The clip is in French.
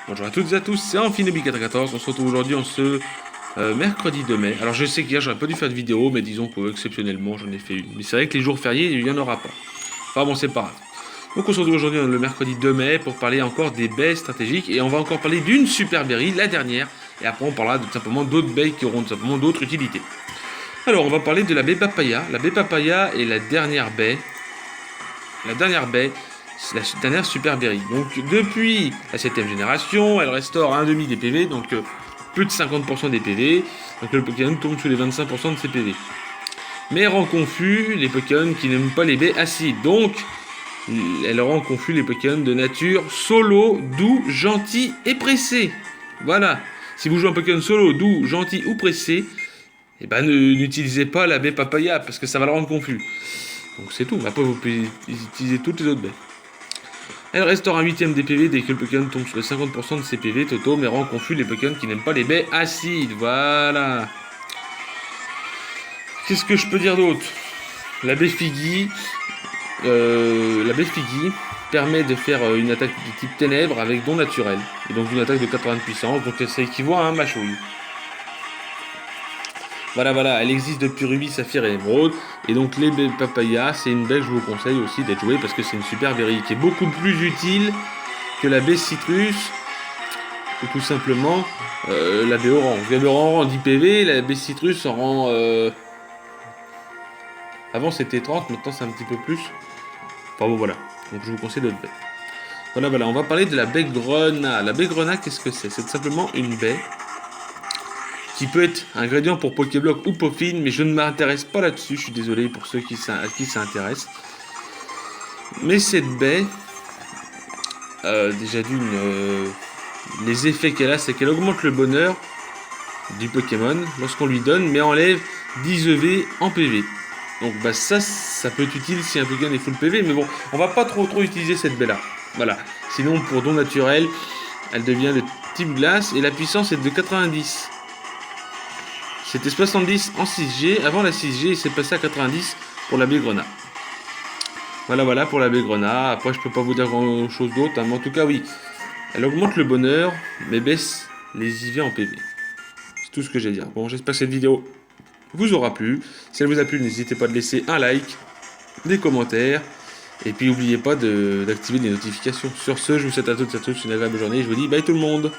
Bonjour à toutes et à tous, c'est Amphinobi414. On se retrouve aujourd'hui en ce mercredi 2 mai. Alors je sais qu'hier j'aurais pas dû faire de vidéo, mais disons que exceptionnellement j'en ai fait une. Mais c'est vrai que les jours fériés, il n'y en aura pas. Enfin bon, c'est pas grave. Donc on se retrouve aujourd'hui le mercredi 2 mai pour parler encore des baies stratégiques. Et on va encore parler d'une super berry, la dernière. Et après on parlera tout simplement d'autres baies qui auront tout simplement d'autres utilités. Alors on va parler de la baie papaya. La baie papaya est la dernière baie. C'est la dernière super berry. Donc depuis la 7ème génération, elle restaure un demi des PV, donc plus de 50% des PV. Donc le Pokémon tombe sous les 25% de ses PV. Mais rend confus les Pokémon qui n'aiment pas les baies acides. Donc elle rend confus les Pokémon de nature solo, doux, gentil et pressé. Voilà. Si vous jouez un Pokémon solo, doux, gentil ou pressé, eh ben n'utilisez pas la baie papaya parce que ça va le rendre confus. Donc c'est tout. Après vous pouvez utiliser toutes les autres baies. Elle restaure un 8ème des PV dès que le Pokémon tombe sur les 50% de ses PV totaux, mais rend confus les Pokémon qui n'aiment pas les baies acides. Voilà. Qu'est-ce que je peux dire d'autre? La baie Figgy permet de faire une attaque de type ténèbres avec don naturel. Et donc une attaque de 80 de puissance, donc ça équivaut à un Machouille. Voilà, elle existe depuis Ruby, Saphir et Émeraude. Et donc les baies papaya, c'est une baie que je vous conseille aussi d'être jouée parce que c'est une super berry qui est beaucoup plus utile que la baie citrus ou tout simplement la baie orange. La baie orange rend 10 PV, la baie citrus en rend... Avant c'était 30, maintenant c'est un petit peu plus. Enfin bon voilà, donc je vous conseille d'autres baies. Voilà, on va parler de la baie grenat. La baie grenat, qu'est-ce que c'est? C'est tout simplement une baie qui peut être ingrédient pour Pokéblock ou Pofine, mais je ne m'intéresse pas là-dessus, je suis désolé pour ceux à qui ça intéresse. Mais cette baie, déjà d'une, les effets qu'elle a, c'est qu'elle augmente le bonheur du Pokémon lorsqu'on lui donne, mais enlève 10 EV en PV. Donc bah ça peut être utile si un Pokémon est full PV, mais bon, on va pas trop utiliser cette baie là. Voilà, sinon pour don naturel, elle devient de type glace et la puissance est de 90. C'était 70 en 6G. Avant la 6G, il s'est passé à 90 pour la baie grenat. Voilà pour la baie grenat. Après, je peux pas vous dire grand chose d'autre. Hein, mais en tout cas, oui. Elle augmente le bonheur, mais baisse les IV en PV. C'est tout ce que j'ai à dire. Bon, j'espère que cette vidéo vous aura plu. Si elle vous a plu, n'hésitez pas à laisser un like, des commentaires. Et puis, n'oubliez pas d'activer les notifications. Sur ce, je vous souhaite à toutes et à tous une agréable journée. Je vous dis bye tout le monde.